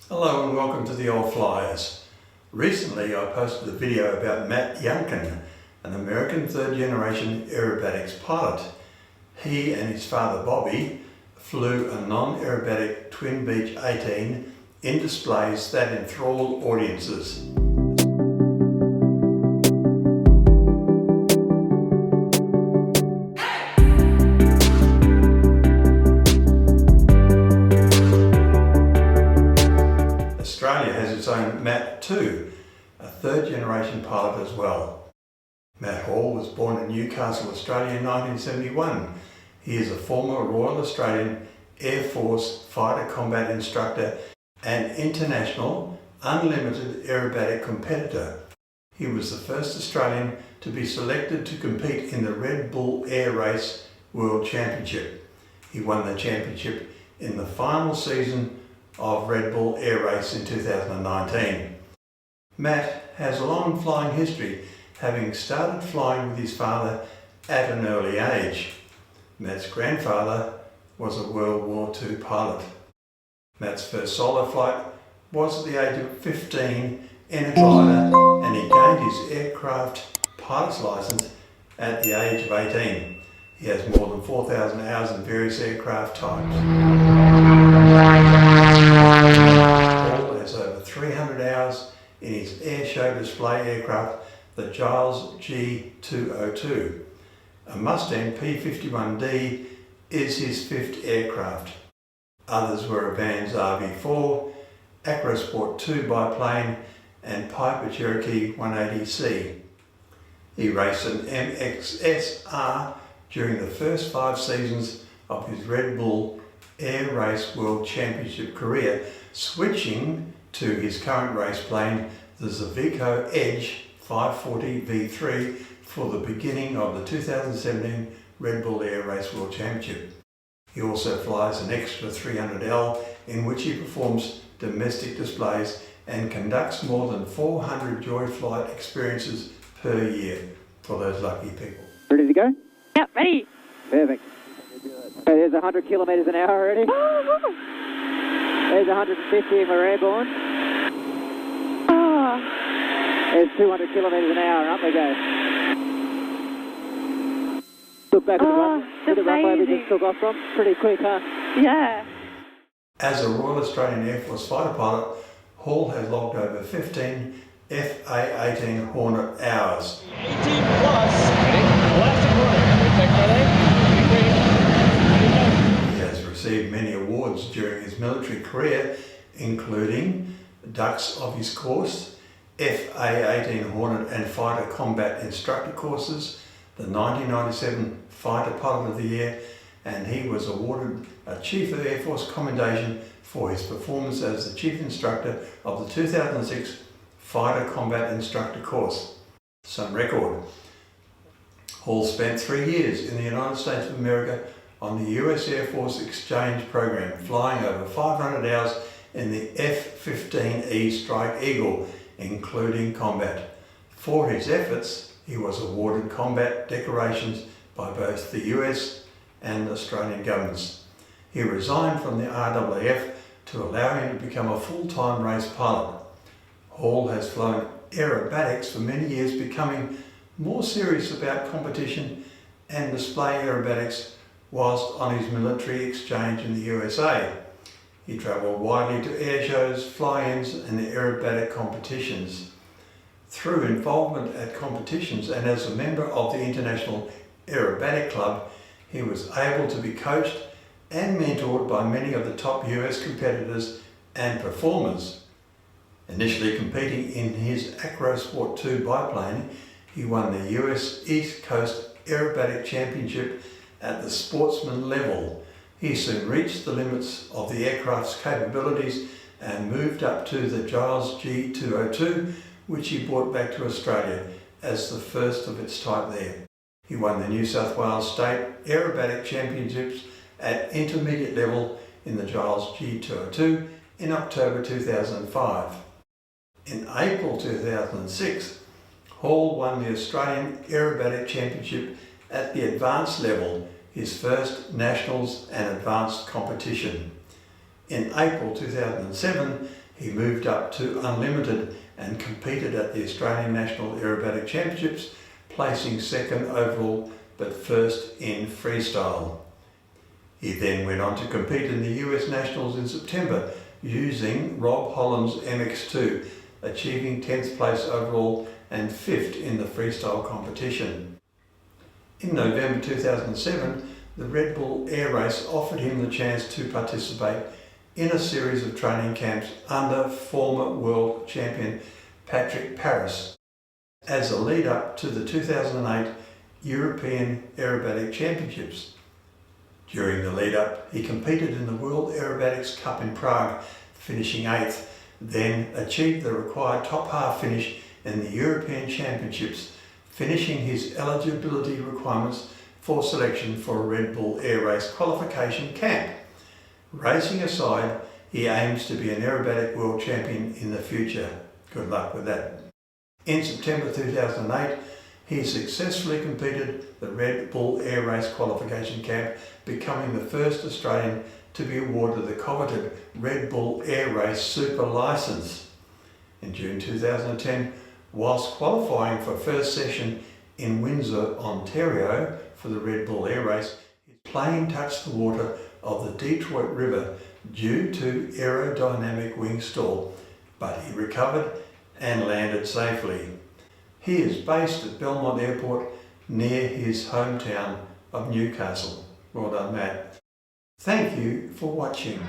Hello and welcome to the old Fliers. Recently I posted a video about Matt Younkin, an American third-generation aerobatics pilot. He and his father Bobby flew a non-aerobatic Twin Beech 18 in displays that enthralled audiences. Australia has its own Matt too, a third-generation pilot as well. Matt Hall was born in Newcastle, Australia in 1971. He is a former Royal Australian Air Force fighter combat instructor and international unlimited aerobatic competitor. He was the first Australian to be selected to compete in the Red Bull Air Race World Championship. He won the championship in the final season of Red Bull Air Race in 2019. Matt has a long flying history, having started flying with his father at an early age. Matt's grandfather was a World War II pilot. Matt's first solo flight was at the age of 15 in a glider, and he gained his aircraft pilot's license at the age of 18. He has more than 4,000 hours in various aircraft types. Hall has over 300 hours in his air show display aircraft, the Giles G202. A Mustang P-51D is his fifth aircraft. Others were a Vans RV4, Acrosport 2 biplane and Piper Cherokee 180C. He raced an MXS-R during the first 5 seasons of his Red Bull Air Race World Championship career, switching to his current race plane, the Zavico Edge 540 V3, for the beginning of the 2017 Red Bull Air Race World Championship. He also flies an extra 300L in which he performs domestic displays and conducts more than 400 joy flight experiences per year for those lucky people. Ready to go? Yep, ready. Perfect. There's 100 kilometres an hour already. There's 150 and we're airborne. Oh. There's 200 kilometres an hour, up we go. Look back at the runway we just took off from. Pretty quick, huh? Yeah. As a Royal Australian Air Force fighter pilot, Hall has logged over 15 FA-18 Hornet hours. 18 plus. Left and right. He has received many awards during his military career, including Ducks of his course, FA-18 Hornet and Fighter Combat Instructor courses, the 1997 Fighter Pilot of the Year, and he was awarded a Chief of Air Force Commendation for his performance as the Chief Instructor of the 2006 Fighter Combat Instructor course. Some record. Hall spent 3 years in the United States of America on the US Air Force Exchange Program, flying over 500 hours in the F-15E Strike Eagle, including combat. For his efforts, he was awarded combat decorations by both the US and Australian governments. He resigned from the RAAF to allow him to become a full-time race pilot. Hall has flown aerobatics for many years, becoming more serious about competition and display aerobatics whilst on his military exchange in the USA. He travelled widely to air shows, fly-ins and aerobatic competitions. Through involvement at competitions and as a member of the International Aerobatic Club, he was able to be coached and mentored by many of the top US competitors and performers. Initially competing in his Acrosport 2 biplane, he won the US East Coast Aerobatic Championship at the sportsman level. He soon reached the limits of the aircraft's capabilities and moved up to the Giles G202, which he brought back to Australia as the first of its type there. He won the New South Wales State Aerobatic Championships at intermediate level in the Giles G202 in October 2005. In April 2006, Hall won the Australian Aerobatic Championship at the advanced level, his first nationals and advanced competition. In April 2007, He moved up to Unlimited and competed at the Australian National Aerobatic Championships, placing second overall but first in freestyle. He then went on to compete in the US Nationals in September using Rob Holland's MX-2, achieving 10th place overall and 5th in the freestyle competition. In November 2007, the Red Bull Air Race offered him the chance to participate in a series of training camps under former world champion Patrick Paris as a lead up to the 2008 European Aerobatic Championships. During the lead up, he competed in the World Aerobatics Cup in Prague, finishing 8th, then achieved the required top half finish in the European Championships, finishing his eligibility requirements for selection for a Red Bull Air Race qualification camp. Racing aside, he aims to be an aerobatic world champion in the future. Good luck with that. In September 2008, he successfully completed the Red Bull Air Race qualification camp, becoming the first Australian to be awarded the coveted Red Bull Air Race Super Licence. In June 2010, whilst qualifying for first session in Windsor, Ontario for the Red Bull Air Race, his plane touched the water of the Detroit River due to aerodynamic wing stall, but he recovered and landed safely. He is based at Belmont Airport near his hometown of Newcastle. Well done, Matt. Thank you for watching.